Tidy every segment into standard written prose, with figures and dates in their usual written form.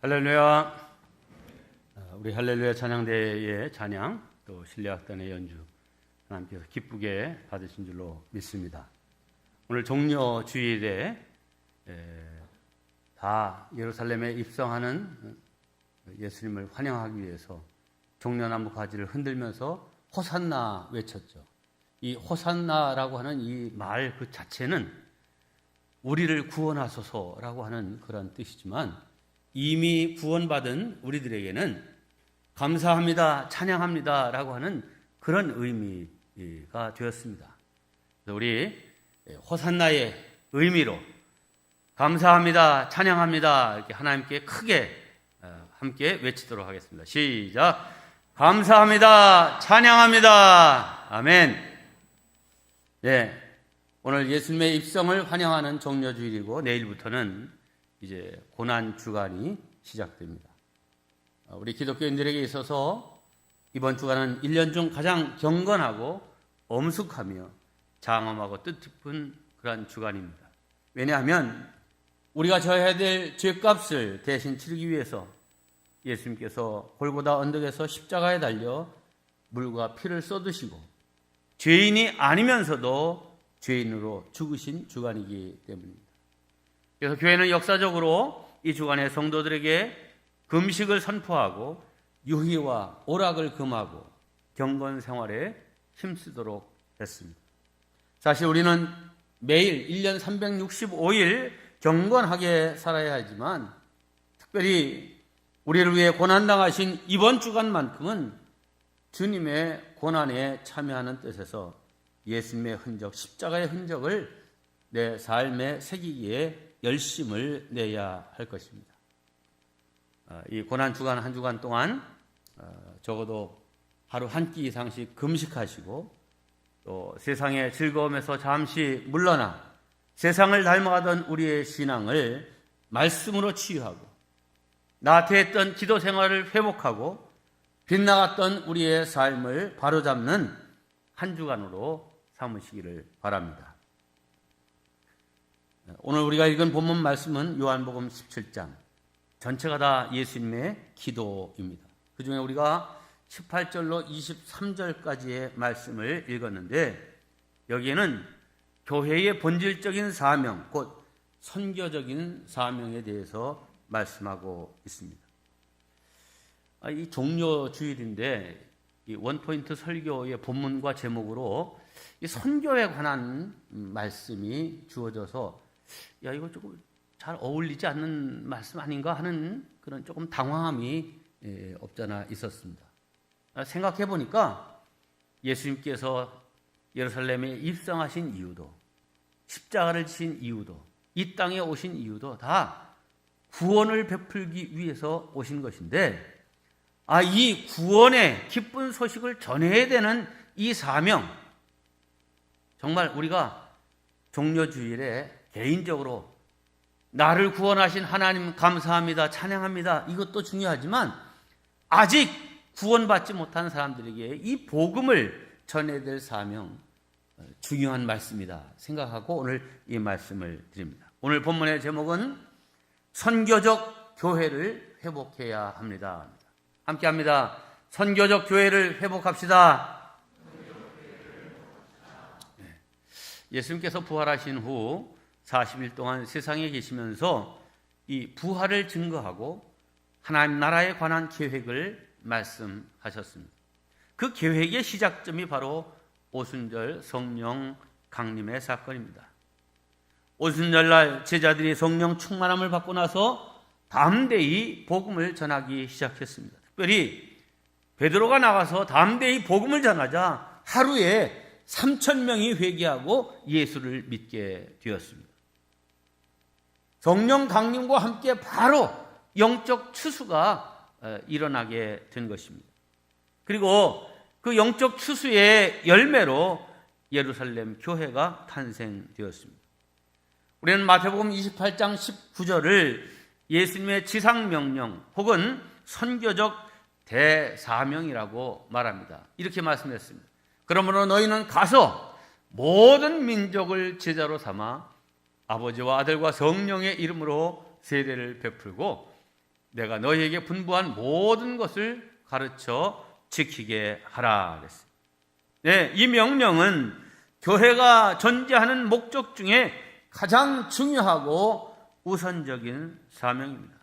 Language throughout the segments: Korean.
할렐루야. 우리 할렐루야 찬양대의 찬양 또 실내악단의 연주 하나님께서 기쁘게 받으신 줄로 믿습니다. 오늘 종려 주일에 다 예루살렘에 입성하는 예수님을 환영하기 위해서 종려나무 가지를 흔들면서 호산나 외쳤죠. 이 호산나라고 하는 이 말 그 자체는 우리를 구원하소서라고 하는 그런 뜻이지만 이미 구원받은 우리들에게는 감사합니다, 찬양합니다 라고 하는 그런 의미가 되었습니다. 우리 호산나의 의미로 감사합니다, 찬양합니다 이렇게 하나님께 크게 함께 외치도록 하겠습니다. 시작! 감사합니다, 찬양합니다, 아멘. 네, 오늘 예수님의 입성을 환영하는 종려주일이고 내일부터는 이제 고난주간이 시작됩니다. 우리 기독교인들에게 있어서 이번 주간은 1년 중 가장 경건하고 엄숙하며 장엄하고 뜻깊은 그러한 주간입니다. 왜냐하면 우리가 져야 될 죄값을 대신 치르기 위해서 예수님께서 골고다 언덕에서 십자가에 달려 물과 피를 쏟으시고 죄인이 아니면서도 죄인으로 죽으신 주간이기 때문입니다. 그래서 교회는 역사적으로 이 주간에 성도들에게 금식을 선포하고 유희와 오락을 금하고 경건 생활에 힘쓰도록 했습니다. 사실 우리는 매일 1년 365일 경건하게 살아야 하지만 특별히 우리를 위해 고난당하신 이번 주간만큼은 주님의 고난에 참여하는 뜻에서 예수님의 흔적, 십자가의 흔적을 내 삶에 새기기에 열심을 내야 할 것입니다. 이 고난주간 한 주간 동안 적어도 하루 한 끼 이상씩 금식하시고 또 세상의 즐거움에서 잠시 물러나 세상을 닮아가던 우리의 신앙을 말씀으로 치유하고 나태했던 기도 생활을 회복하고 빗나갔던 우리의 삶을 바로잡는 한 주간으로 삼으시기를 바랍니다. 오늘 우리가 읽은 본문 말씀은 요한복음 17장 전체가 다 예수님의 기도입니다. 그 중에 우리가 18절로 23절까지의 말씀을 읽었는데 여기에는 교회의 본질적인 사명, 곧 선교적인 사명에 대해서 말씀하고 있습니다. 이 종려 주일인데 이 원포인트 설교의 본문과 제목으로 이 선교에 관한 말씀이 주어져서 야 이거 조금 잘 어울리지 않는 말씀 아닌가 하는 그런 조금 당황함이 없잖아 있었습니다. 생각해 보니까 예수님께서 예루살렘에 입성하신 이유도 십자가를 지신 이유도 이 땅에 오신 이유도 다 구원을 베풀기 위해서 오신 것인데 이 구원의 기쁜 소식을 전해야 되는 이 사명 정말 우리가 종려주일에 개인적으로 나를 구원하신 하나님 감사합니다, 찬양합니다 이것도 중요하지만 아직 구원받지 못한 사람들에게 이 복음을 전해야 될 사명 중요한 말씀이다 생각하고 오늘 이 말씀을 드립니다. 오늘 본문의 제목은 선교적 교회를 회복해야 합니다. 함께 합니다. 선교적 교회를 회복합시다. 예수님께서 부활하신 후 40일 동안 세상에 계시면서 이 부활을 증거하고 하나님 나라에 관한 계획을 말씀하셨습니다. 그 계획의 시작점이 바로 오순절 성령 강림의 사건입니다. 오순절날 제자들이 성령 충만함을 받고 나서 담대히 복음을 전하기 시작했습니다. 특별히 베드로가 나가서 담대히 복음을 전하자 하루에 3,000명이 회개하고 예수를 믿게 되었습니다. 성령 강림과 함께 바로 영적 추수가 일어나게 된 것입니다. 그리고 그 영적 추수의 열매로 예루살렘 교회가 탄생되었습니다. 우리는 마태복음 28장 19절을 예수님의 지상명령 혹은 선교적 대사명이라고 말합니다. 이렇게 말씀했습니다. 그러므로 너희는 가서 모든 민족을 제자로 삼아 아버지와 아들과 성령의 이름으로 세례를 베풀고 내가 너희에게 분부한 모든 것을 가르쳐 지키게 하라 그랬어요. 네, 이 명령은 교회가 존재하는 목적 중에 가장 중요하고 우선적인 사명입니다.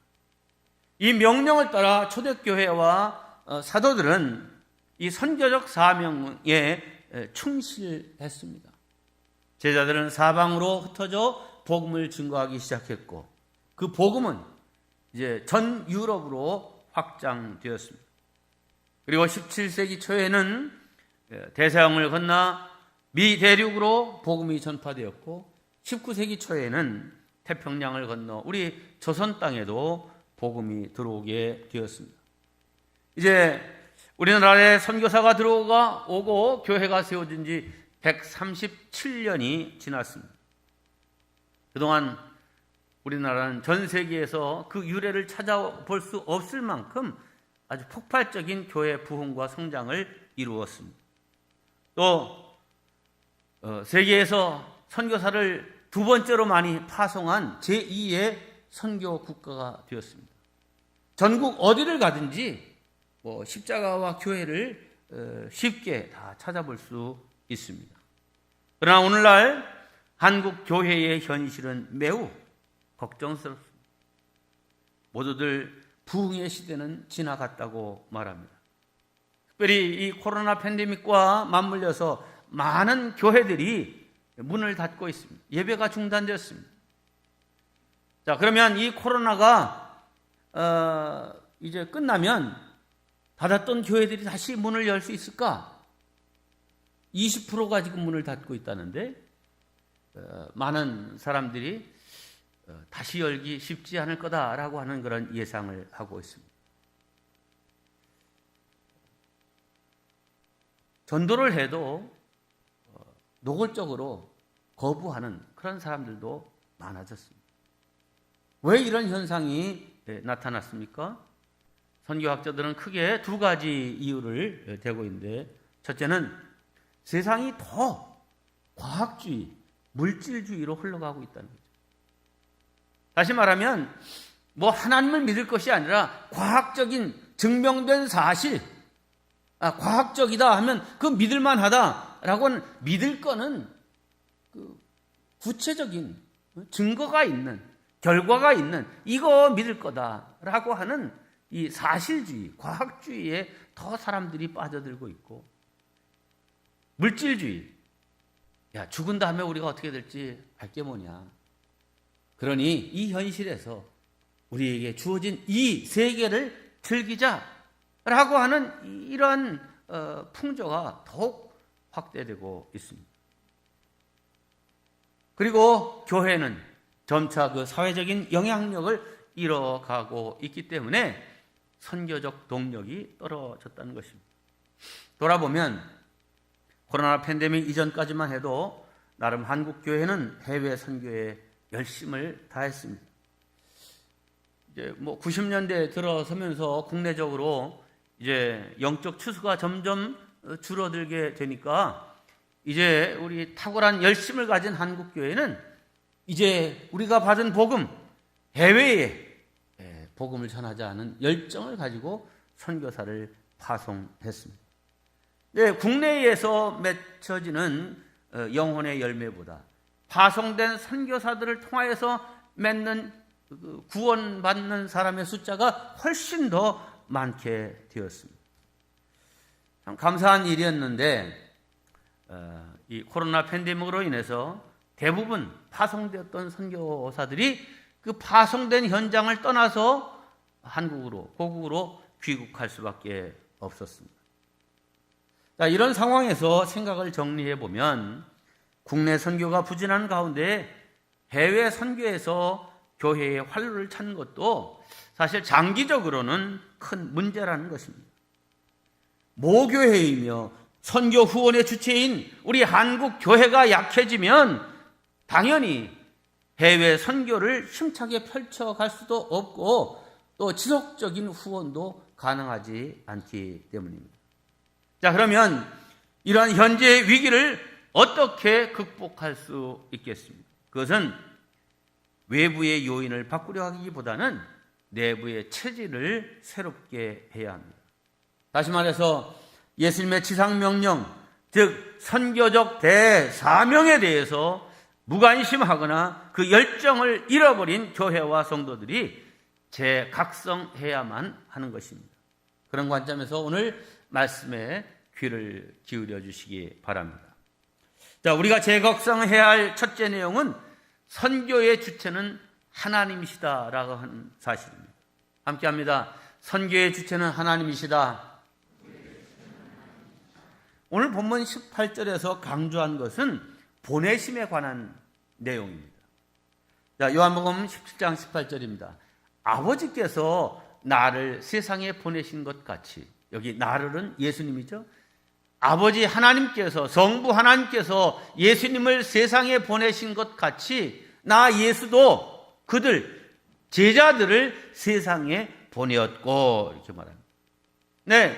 이 명령을 따라 초대교회와 사도들은 이 선교적 사명에 충실했습니다. 제자들은 사방으로 흩어져 복음을 증거하기 시작했고 그 복음은 이제 전 유럽으로 확장되었습니다. 그리고 17세기 초에는 대서양을 건너 미 대륙으로 복음이 전파되었고 19세기 초에는 태평양을 건너 우리 조선 땅에도 복음이 들어오게 되었습니다. 이제 우리나라에 선교사가 들어오고 교회가 세워진 지 137년이 지났습니다. 그동안 우리나라는 전 세계에서 그 유래를 찾아볼 수 없을 만큼 아주 폭발적인 교회 부흥과 성장을 이루었습니다. 또 세계에서 선교사를 두 번째로 많이 파송한 제2의 선교 국가가 되었습니다. 전국 어디를 가든지 십자가와 교회를 쉽게 다 찾아볼 수 있습니다. 그러나 오늘날 한국 교회의 현실은 매우 걱정스럽습니다. 모두들 부흥의 시대는 지나갔다고 말합니다. 특별히 이 코로나 팬데믹과 맞물려서 많은 교회들이 문을 닫고 있습니다. 예배가 중단되었습니다. 자, 그러면 이 코로나가 이제 끝나면 닫았던 교회들이 다시 문을 열 수 있을까? 20%가 지금 문을 닫고 있다는데 많은 사람들이 다시 열기 쉽지 않을 거다라고 하는 그런 예상을 하고 있습니다. 전도를 해도 노골적으로 거부하는 그런 사람들도 많아졌습니다. 왜 이런 현상이 나타났습니까? 선교학자들은 크게 두 가지 이유를 대고 있는데, 첫째는 세상이 더 과학주의, 물질주의로 흘러가고 있다는 거죠. 다시 말하면 하나님을 믿을 것이 아니라 과학적인 증명된 사실, 과학적이다 하면 그 믿을만하다라고는 믿을 거는 그 구체적인 증거가 있는, 결과가 있는 이거 믿을 거다라고 하는 이 사실주의, 과학주의에 더 사람들이 빠져들고 있고, 물질주의, 야 죽은 다음에 우리가 어떻게 될지 알게 뭐냐. 그러니 이 현실에서 우리에게 주어진 이 세계를 즐기자라고 하는 이런 풍조가 더욱 확대되고 있습니다. 그리고 교회는 점차 그 사회적인 영향력을 잃어가고 있기 때문에 선교적 동력이 떨어졌다는 것입니다. 돌아보면 코로나 팬데믹 이전까지만 해도 나름 한국 교회는 해외 선교에 열심을 다했습니다. 이제 90년대에 들어서면서 국내적으로 이제 영적 추수가 점점 줄어들게 되니까 이제 우리 탁월한 열심을 가진 한국 교회는 이제 우리가 받은 복음, 해외에 복음을 전하자 하는 열정을 가지고 선교사를 파송했습니다. 네, 국내에서 맺혀지는 영혼의 열매보다 파송된 선교사들을 통하여서 맺는 구원받는 사람의 숫자가 훨씬 더 많게 되었습니다. 참 감사한 일이었는데 이 코로나 팬데믹으로 인해서 대부분 파송되었던 선교사들이 그 파송된 현장을 떠나서 한국으로, 고국으로 귀국할 수밖에 없었습니다. 자, 이런 상황에서 생각을 정리해 보면 국내 선교가 부진한 가운데 해외 선교에서 교회의 활로를 찾는 것도 사실 장기적으로는 큰 문제라는 것입니다. 모교회이며 선교 후원의 주체인 우리 한국 교회가 약해지면 당연히 해외 선교를 힘차게 펼쳐갈 수도 없고 또 지속적인 후원도 가능하지 않기 때문입니다. 자, 그러면 이러한 현재의 위기를 어떻게 극복할 수 있겠습니까? 그것은 외부의 요인을 바꾸려 하기보다는 내부의 체질을 새롭게 해야 합니다. 다시 말해서 예수님의 지상명령, 즉 선교적 대사명에 대해서 무관심하거나 그 열정을 잃어버린 교회와 성도들이 재각성해야만 하는 것입니다. 그런 관점에서 오늘 말씀에 귀를 기울여 주시기 바랍니다. 자, 우리가 재각성해야 할 첫째 내용은 선교의 주체는 하나님이시다라고 하는 사실입니다. 함께 합니다. 선교의 주체는 하나님이시다. 오늘 본문 18절에서 강조한 것은 보내심에 관한 내용입니다. 자, 요한복음 17장 18절입니다. 아버지께서 나를 세상에 보내신 것 같이, 여기 나를은 예수님이죠. 아버지 하나님께서, 성부 하나님께서 예수님을 세상에 보내신 것 같이 나 예수도 그들 제자들을 세상에 보내었고, 이렇게 말합니다. 네,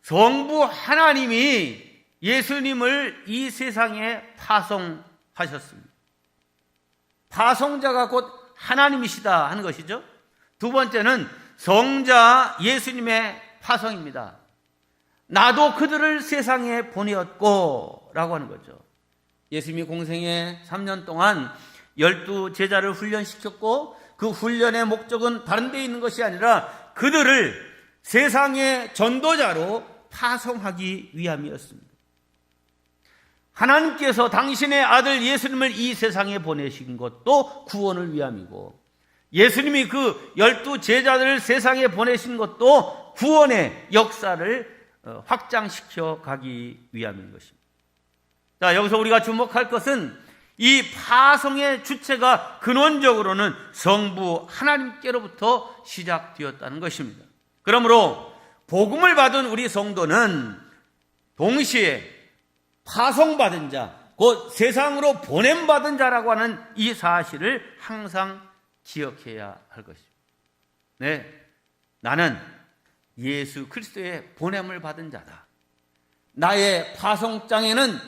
성부 하나님이 예수님을 이 세상에 파송하셨습니다. 파송자가 곧 하나님이시다 하는 것이죠. 두 번째는 성자 예수님의 파송입니다. 나도 그들을 세상에 보내었고 라고 하는 거죠. 예수님이 공생애 3년 동안 12 제자를 훈련시켰고 그 훈련의 목적은 다른 데 있는 것이 아니라 그들을 세상의 전도자로 파송하기 위함이었습니다. 하나님께서 당신의 아들 예수님을 이 세상에 보내신 것도 구원을 위함이고, 예수님이 그 12 제자들을 세상에 보내신 것도 구원의 역사를 확장시켜 가기 위함인 것입니다. 자, 여기서 우리가 주목할 것은 이 파송의 주체가 근원적으로는 성부 하나님께로부터 시작되었다는 것입니다. 그러므로 복음을 받은 우리 성도는 동시에 파송받은 자, 곧 세상으로 보냄받은 자라고 하는 이 사실을 항상 기억해야 할 것입니다. 네, 나는 예수 그리스도의 보냄을 받은 자다. 나의 파송장에는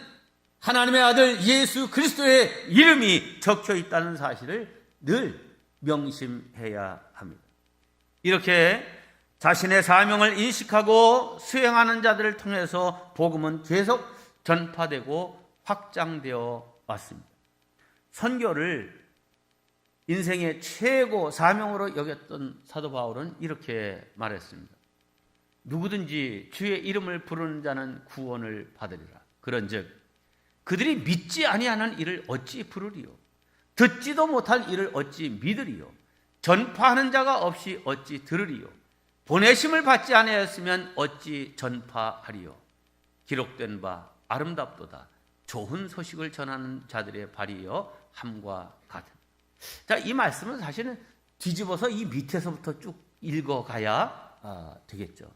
하나님의 아들 예수 그리스도의 이름이 적혀 있다는 사실을 늘 명심해야 합니다. 이렇게 자신의 사명을 인식하고 수행하는 자들을 통해서 복음은 계속 전파되고 확장되어 왔습니다. 선교를 인생의 최고 사명으로 여겼던 사도 바울은 이렇게 말했습니다. 누구든지 주의 이름을 부르는 자는 구원을 받으리라. 그런즉 그들이 믿지 아니하는 이를 어찌 부르리요? 듣지도 못할 이를 어찌 믿으리요? 전파하는 자가 없이 어찌 들으리요? 보내심을 받지 아니하였으면 어찌 전파하리요? 기록된 바 아름답도다. 좋은 소식을 전하는 자들의 발이여 함과 같은. 자, 이 말씀은 사실은 뒤집어서 이 밑에서부터 쭉 읽어가야 되겠죠.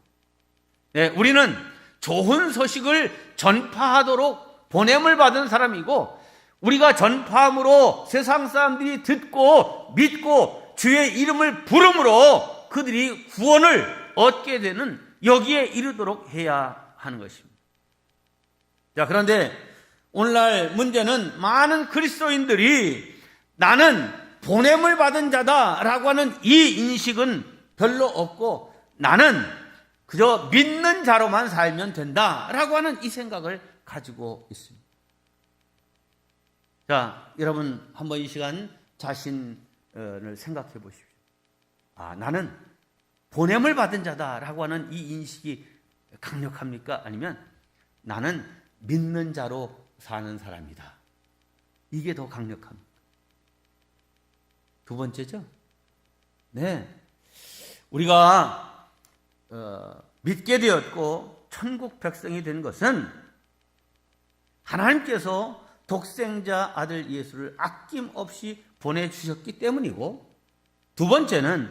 네, 우리는 좋은 소식을 전파하도록 보냄을 받은 사람이고, 우리가 전파함으로 세상 사람들이 듣고 믿고 주의 이름을 부름으로 그들이 구원을 얻게 되는 여기에 이르도록 해야 하는 것입니다. 자, 그런데 오늘날 문제는 많은 그리스도인들이 나는 보냄을 받은 자다라고 하는 이 인식은 별로 없고, 나는 그저 믿는 자로만 살면 된다라고 하는 이 생각을 가지고 있습니다. 자, 여러분 한번 이 시간 자신을 생각해 보십시오. 나는 보냄을 받은 자다라고 하는 이 인식이 강력합니까? 아니면 나는 믿는 자로 사는 사람이다, 이게 더 강력합니까? 두 번째죠. 네, 우리가 믿게 되었고 천국 백성이 된 것은 하나님께서 독생자 아들 예수를 아낌없이 보내주셨기 때문이고, 두 번째는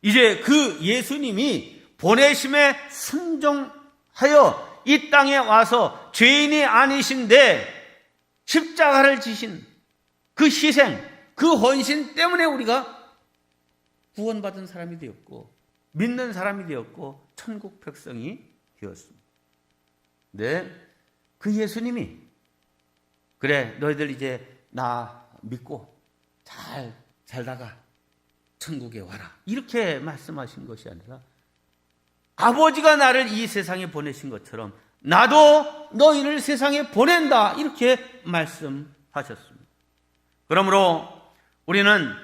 이제 그 예수님이 보내심에 순종하여 이 땅에 와서 죄인이 아니신데 십자가를 지신 그 희생, 그 헌신 때문에 우리가 구원받은 사람이 되었고 믿는 사람이 되었고 천국 백성이 되었습니다. 네, 그 예수님이 그래, 너희들 이제 나 믿고 잘 살다가 천국에 와라. 이렇게 말씀하신 것이 아니라 아버지가 나를 이 세상에 보내신 것처럼 나도 너희를 세상에 보낸다. 이렇게 말씀하셨습니다. 그러므로 우리는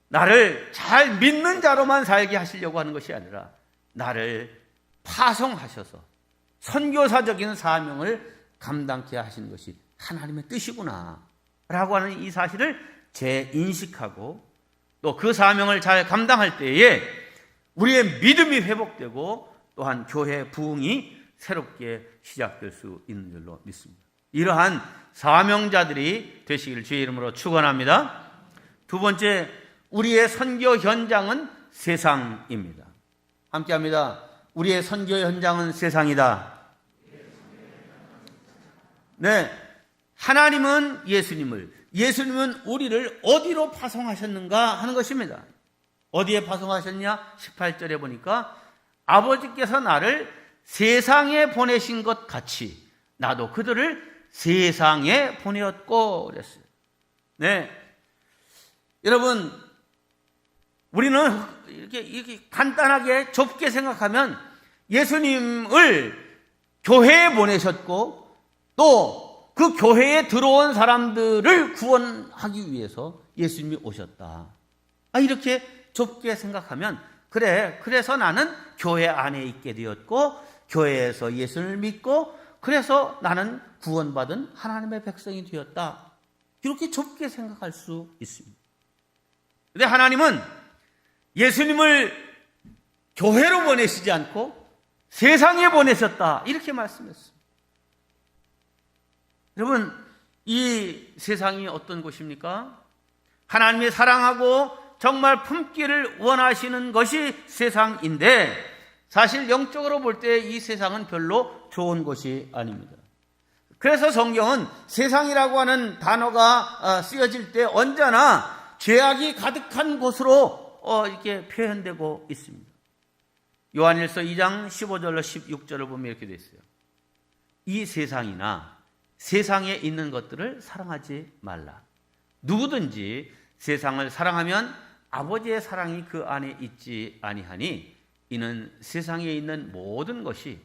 나를 잘 믿는 자로만 살게 하시려고 하는 것이 아니라 나를 파송하셔서 선교사적인 사명을 감당케 하시는 것이 하나님의 뜻이구나 라고 하는 이 사실을 재인식하고 또 그 사명을 잘 감당할 때에 우리의 믿음이 회복되고 또한 교회 부흥이 새롭게 시작될 수 있는 줄로 믿습니다. 이러한 사명자들이 되시기를 주의 이름으로 축원합니다. 두 번째, 우리의 선교 현장은 세상입니다. 함께합니다. 우리의 선교 현장은 세상이다. 네, 하나님은 예수님은 우리를 어디로 파송하셨는가 하는 것입니다. 어디에 파송하셨냐? 18절에 보니까 아버지께서 나를 세상에 보내신 것 같이 나도 그들을 세상에 보내었고 그랬어요. 네, 여러분, 우리는 이렇게 간단하게 좁게 생각하면 예수님을 교회에 보내셨고 또 그 교회에 들어온 사람들을 구원하기 위해서 예수님이 오셨다. 이렇게 좁게 생각하면 그래서 나는 교회 안에 있게 되었고 교회에서 예수를 믿고 그래서 나는 구원받은 하나님의 백성이 되었다. 이렇게 좁게 생각할 수 있습니다. 그런데 하나님은 예수님을 교회로 보내시지 않고 세상에 보내셨다. 이렇게 말씀했습니다. 여러분, 이 세상이 어떤 곳입니까? 하나님이 사랑하고 정말 품기를 원하시는 것이 세상인데 사실 영적으로 볼 때 이 세상은 별로 좋은 것이 아닙니다. 그래서 성경은 세상이라고 하는 단어가 쓰여질 때 언제나 죄악이 가득한 곳으로 이렇게 표현되고 있습니다. 요한일서 2장 15절로 16절을 보면 이렇게 되어 있어요. 이 세상이나 세상에 있는 것들을 사랑하지 말라. 누구든지 세상을 사랑하면 아버지의 사랑이 그 안에 있지 아니하니 이는 세상에 있는 모든 것이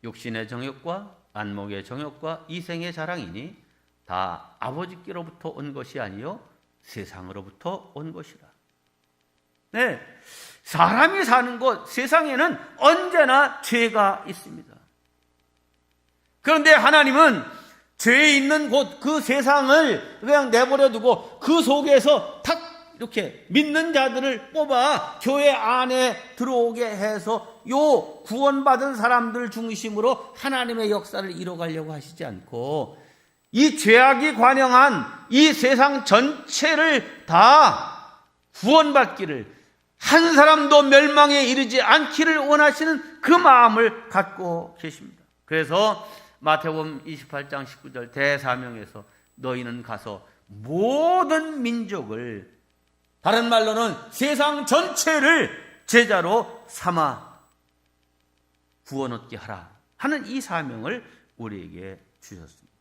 육신의 정욕과 안목의 정욕과 이생의 자랑이니 다 아버지께로부터 온 것이 아니요 세상으로부터 온 것이라. 네, 사람이 사는 곳 세상에는 언제나 죄가 있습니다. 그런데 하나님은 죄 있는 곳 그 세상을 그냥 내버려 두고 그 속에서 탁 이렇게 믿는 자들을 뽑아 교회 안에 들어오게 해서 요 구원받은 사람들 중심으로 하나님의 역사를 이뤄가려고 하시지 않고 이 죄악이 관영한 이 세상 전체를 다 구원받기를 한 사람도 멸망에 이르지 않기를 원하시는 그 마음을 갖고 계십니다. 그래서 마태복음 28장 19절 대사명에서 너희는 가서 모든 민족을 다른 말로는 세상 전체를 제자로 삼아 구원 얻게 하라 하는 이 사명을 우리에게 주셨습니다.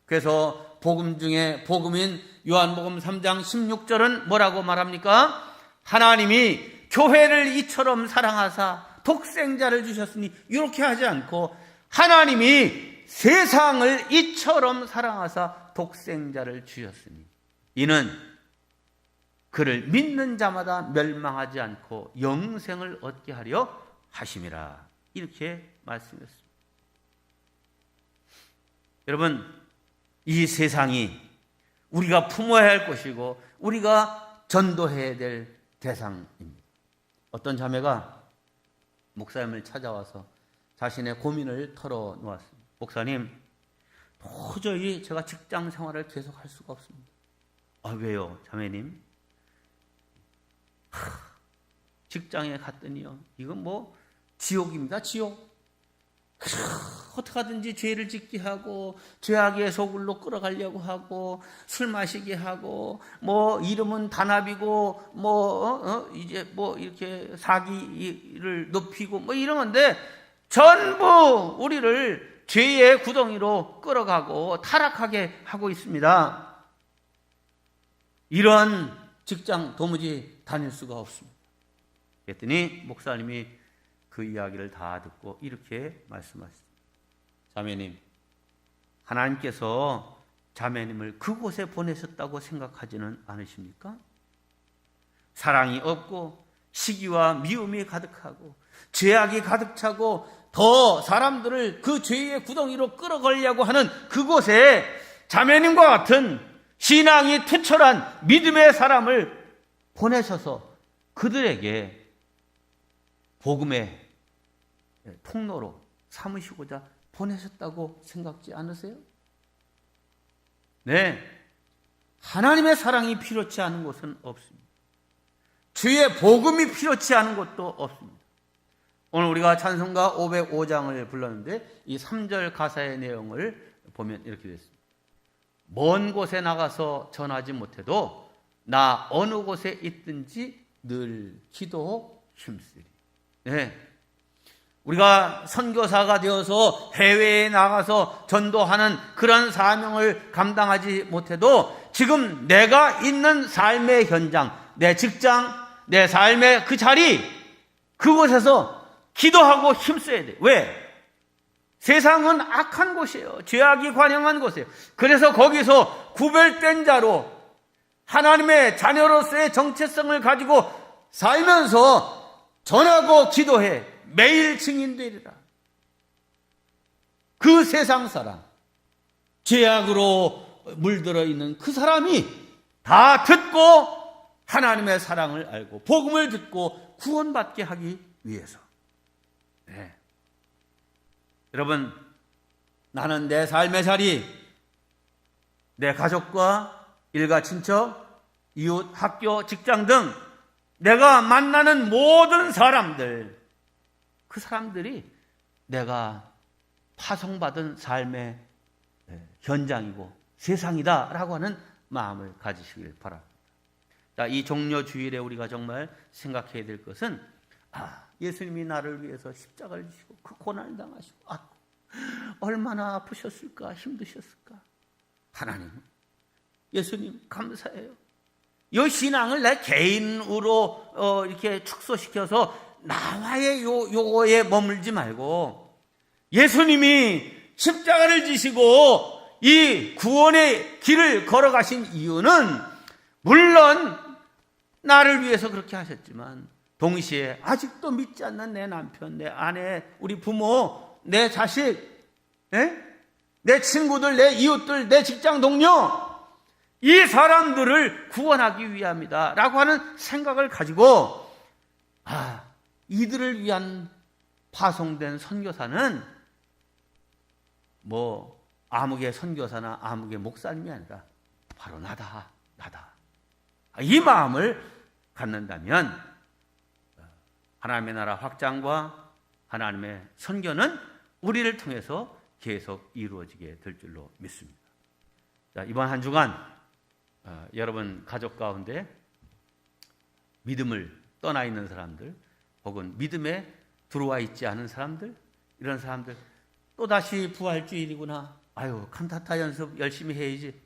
그래서 복음 중에 복음인 요한복음 3장 16절은 뭐라고 말합니까? 하나님이 교회를 이처럼 사랑하사 독생자를 주셨으니 이렇게 하지 않고 하나님이 세상을 이처럼 사랑하사 독생자를 주셨으니 이는 그를 믿는 자마다 멸망하지 않고 영생을 얻게 하려 하심이라. 이렇게 말씀했습니다. 여러분, 이 세상이 우리가 품어야 할 것이고 우리가 전도해야 될 대상입니다. 어떤 자매가 목사님을 찾아와서 자신의 고민을 털어놓았습니다. 목사님, 도저히 제가 직장 생활을 계속할 수가 없습니다. 왜요, 자매님? 직장에 갔더니요, 이건 지옥입니다, 지옥. 어떻게 하든지 죄를 짓게 하고 죄악의 소굴로 끌어가려고 하고 술 마시게 하고 이름은 단합이고 이제 이렇게 사기를 높이고 이러는데 전부 우리를 죄의 구덩이로 끌어가고 타락하게 하고 있습니다. 이런 직장 도무지 다닐 수가 없습니다. 그랬더니 목사님이 그 이야기를 다 듣고 이렇게 말씀하셨습니다. 자매님, 하나님께서 자매님을 그곳에 보내셨다고 생각하지는 않으십니까? 사랑이 없고 시기와 미움이 가득하고 죄악이 가득 차고 더 사람들을 그 죄의 구덩이로 끌어가려고 하는 그곳에 자매님과 같은 신앙이 투철한 믿음의 사람을 보내셔서 그들에게 복음의 통로로 삼으시고자 보내셨다고 생각지 않으세요? 네, 하나님의 사랑이 필요치 않은 곳은 없습니다. 주의 복음이 필요치 않은 곳도 없습니다. 오늘 우리가 찬송가 505장을 불렀는데 이 3절 가사의 내용을 보면 이렇게 됐습니다. 먼 곳에 나가서 전하지 못해도 나 어느 곳에 있든지 늘 기도 힘쓰리. 네. 우리가 선교사가 되어서 해외에 나가서 전도하는 그런 사명을 감당하지 못해도 지금 내가 있는 삶의 현장, 내 직장, 내 삶의 그 자리, 그곳에서 기도하고 힘써야 돼. 왜? 세상은 악한 곳이에요. 죄악이 관영한 곳이에요. 그래서 거기서 구별된 자로 하나님의 자녀로서의 정체성을 가지고 살면서 전하고 기도해 매일 증인되리라. 그 세상 사람, 죄악으로 물들어 있는 그 사람이 다 듣고 하나님의 사랑을 알고 복음을 듣고 구원받게 하기 위해서. 네. 여러분, 나는 내 삶의 자리, 내 가족과 일가 친척, 이웃, 학교, 직장 등 내가 만나는 모든 사람들, 그 사람들이 내가 파송받은 삶의 현장이고 세상이다라고 하는 마음을 가지시길 바랍니다. 자, 이 종려 주일에 우리가 정말 생각해야 될 것은 예수님이 나를 위해서 십자가를 지시고 그 고난을 당하시고 얼마나 아프셨을까, 힘드셨을까. 하나님, 예수님 감사해요. 이 신앙을 내 개인으로 이렇게 축소시켜서 나와의 요거에 머물지 말고 예수님이 십자가를 지시고 이 구원의 길을 걸어가신 이유는 물론 나를 위해서 그렇게 하셨지만 동시에 아직도 믿지 않는 내 남편, 내 아내, 우리 부모, 내 자식, 내 친구들, 내 이웃들, 내 직장 동료, 이 사람들을 구원하기 위함이다 라고 하는 생각을 가지고 이들을 위한 파송된 선교사는 뭐 아무개 선교사나 아무개 목사님이 아니라 바로 나다. 이 마음을 갖는다면 하나님의 나라 확장과 하나님의 선교는 우리를 통해서 계속 이루어지게 될 줄로 믿습니다. 자, 이번 한 주간 여러분 가족 가운데 믿음을 떠나 있는 사람들 혹은 믿음에 들어와 있지 않은 사람들, 이런 사람들 또다시 부활주일이구나. 칸타타 연습 열심히 해야지.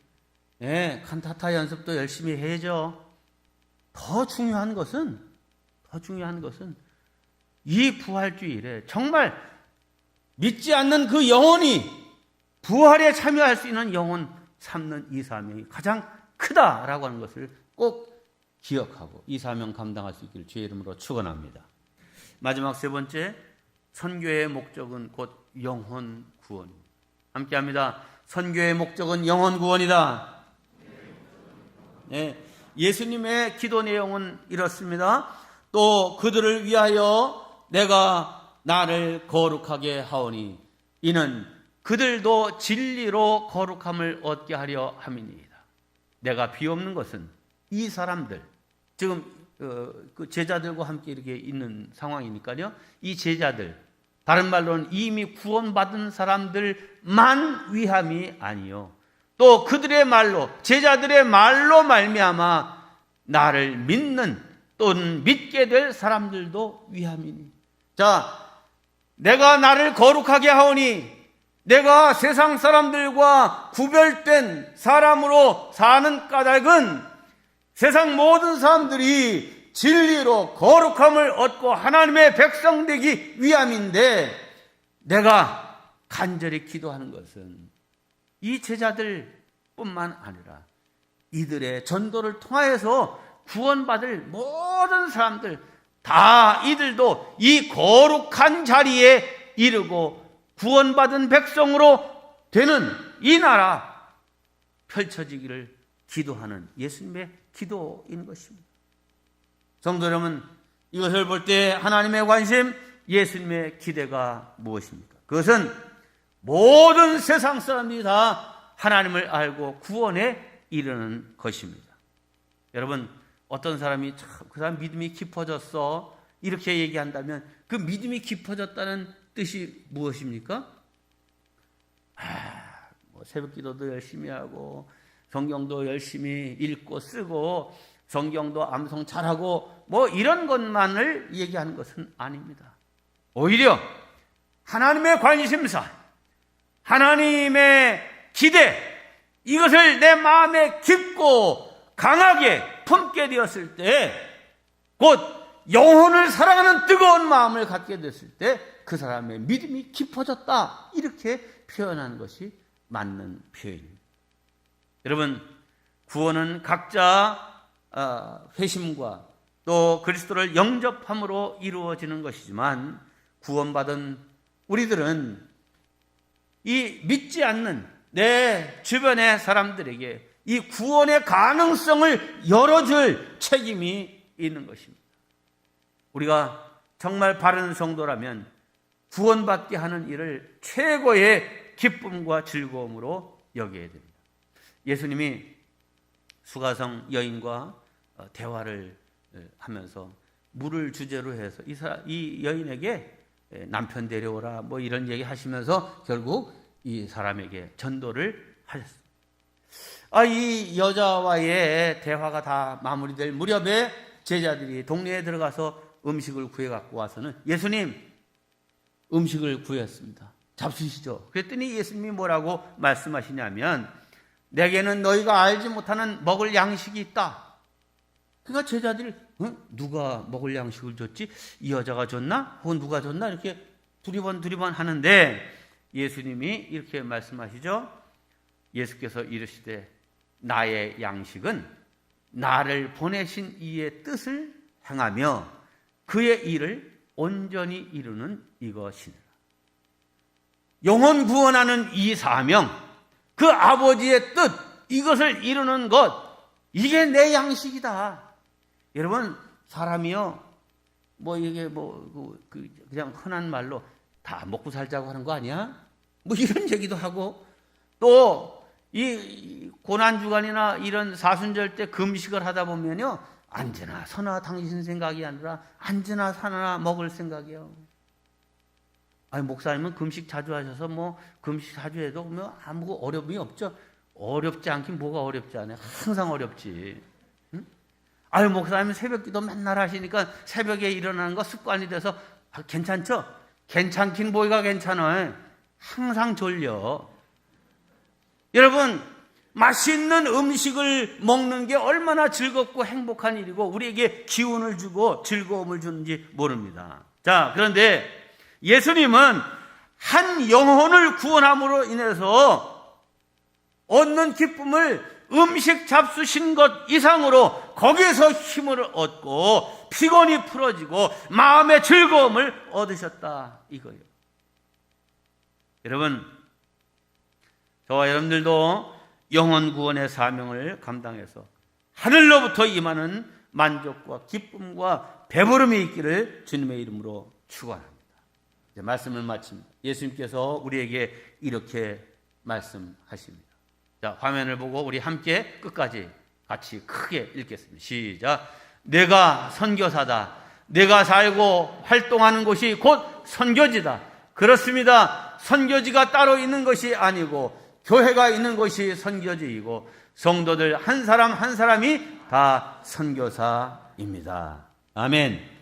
네, 칸타타 연습도 열심히 해야죠. 더 중요한 것은 이 부활주일에 정말 믿지 않는 그 영혼이 부활에 참여할 수 있는 영혼 삼는 이 사명이 가장 크다라고 하는 것을 꼭 기억하고 이 사명 감당할 수 있기를 주의 이름으로 축원합니다. 마지막 세 번째, 선교의 목적은 곧 영혼 구원입니다. 함께합니다. 선교의 목적은 영혼 구원이다. 네, 예수님의 기도 내용은 이렇습니다. 또 그들을 위하여 내가 나를 거룩하게 하오니 이는 그들도 진리로 거룩함을 얻게 하려 함이니이다. 내가 비옵는 것은 이 사람들, 지금 그 제자들과 함께 이렇게 있는 상황이니까요. 이 제자들, 다른 말로는 이미 구원받은 사람들만 위함이 아니요. 또 그들의 말로, 제자들의 말로 말미암아 나를 믿는 또는 믿게 될 사람들도 위함이니. 자, 내가 나를 거룩하게 하오니 내가 세상 사람들과 구별된 사람으로 사는 까닭은 세상 모든 사람들이 진리로 거룩함을 얻고 하나님의 백성 되기 위함인데, 내가 간절히 기도하는 것은 이 제자들뿐만 아니라 이들의 전도를 통하여서 구원받을 모든 사람들 다, 이들도 이 거룩한 자리에 이르고 구원받은 백성으로 되는 이 나라 펼쳐지기를 기도하는 예수님의 기도인 것입니다. 성도 여러분, 이것을 볼 때 하나님의 관심, 예수님의 기대가 무엇입니까? 그것은 모든 세상 사람들이 다 하나님을 알고 구원에 이르는 것입니다. 여러분, 어떤 사람이 참 그 사람 믿음이 깊어졌어 이렇게 얘기한다면 그 믿음이 깊어졌다는 뜻이 무엇입니까? 뭐 새벽 기도도 열심히 하고 성경도 열심히 읽고 쓰고 성경도 암송 잘하고 뭐 이런 것만을 얘기하는 것은 아닙니다. 오히려 하나님의 관심사, 하나님의 기대, 이것을 내 마음에 깊고 강하게 품게 되었을 때, 곧 영혼을 사랑하는 뜨거운 마음을 갖게 됐을 때 그 사람의 믿음이 깊어졌다, 이렇게 표현하는 것이 맞는 표현입니다. 여러분, 구원은 각자 회심과 또 그리스도를 영접함으로 이루어지는 것이지만, 구원받은 우리들은 이 믿지 않는 내 주변의 사람들에게 이 구원의 가능성을 열어줄 책임이 있는 것입니다. 우리가 정말 바른 성도라면 구원받게 하는 일을 최고의 기쁨과 즐거움으로 여겨야 됩니다. 예수님이 수가성 여인과 대화를 하면서 물을 주제로 해서 이 여인에게 남편 데려오라 뭐 이런 얘기 하시면서 결국 이 사람에게 전도를 하셨습니다. 이 여자와의 대화가 다 마무리될 무렵에 제자들이 동네에 들어가서 음식을 구해 갖고 와서는 예수님, 음식을 구했습니다. 잡수시죠. 그랬더니 예수님이 뭐라고 말씀하시냐면, 내게는 너희가 알지 못하는 먹을 양식이 있다. 그러니까 제자들이 누가 먹을 양식을 줬지? 이 여자가 줬나? 혹은 누가 줬나? 이렇게 두리번 하는데 예수님이 이렇게 말씀하시죠. 예수께서 이르시되 나의 양식은 나를 보내신 이의 뜻을 행하며 그의 일을 온전히 이루는 이것이니라. 영혼 구원하는 이 사명, 그 아버지의 뜻, 이것을 이루는 것, 이게 내 양식이다. 여러분, 사람이요, 뭐 이게 그냥 흔한 말로 다 먹고 살자고 하는 거 아니야? 뭐 이런 얘기도 하고, 또 이 고난주간이나 이런 사순절 때 금식을 하다 보면요, 언제나 서나 당신 생각이 아니라 언제나 사나 먹을 생각이요. 아니, 목사님은 금식 자주 하셔서 뭐 금식 자주 해도 뭐 아무 어려움이 없죠. 어렵지 않긴 뭐가 어렵지 않아요. 항상 어렵지. 응? 아유, 목사님은 새벽 기도 맨날 하시니까 새벽에 일어나는 거 습관이 돼서 괜찮죠? 괜찮긴 뭐가 괜찮아요. 항상 졸려. 여러분, 맛있는 음식을 먹는 게 얼마나 즐겁고 행복한 일이고 우리에게 기운을 주고 즐거움을 주는지 모릅니다. 자, 그런데 예수님은 한 영혼을 구원함으로 인해서 얻는 기쁨을 음식 잡수신 것 이상으로 거기에서 힘을 얻고 피곤이 풀어지고 마음의 즐거움을 얻으셨다, 이거예요. 여러분, 저와 여러분들도 영혼 구원의 사명을 감당해서 하늘로부터 임하는 만족과 기쁨과 배부름이 있기를 주님의 이름으로 축원합니다. 이제 말씀을 마칩니다. 예수님께서 우리에게 이렇게 말씀하십니다. 자, 화면을 보고 우리 함께 끝까지 같이 크게 읽겠습니다. 시작. 내가 선교사다. 내가 살고 활동하는 곳이 곧 선교지다. 그렇습니다. 선교지가 따로 있는 것이 아니고 교회가 있는 것이 선교지이고 성도들 한 사람 한 사람이 다 선교사입니다. 아멘.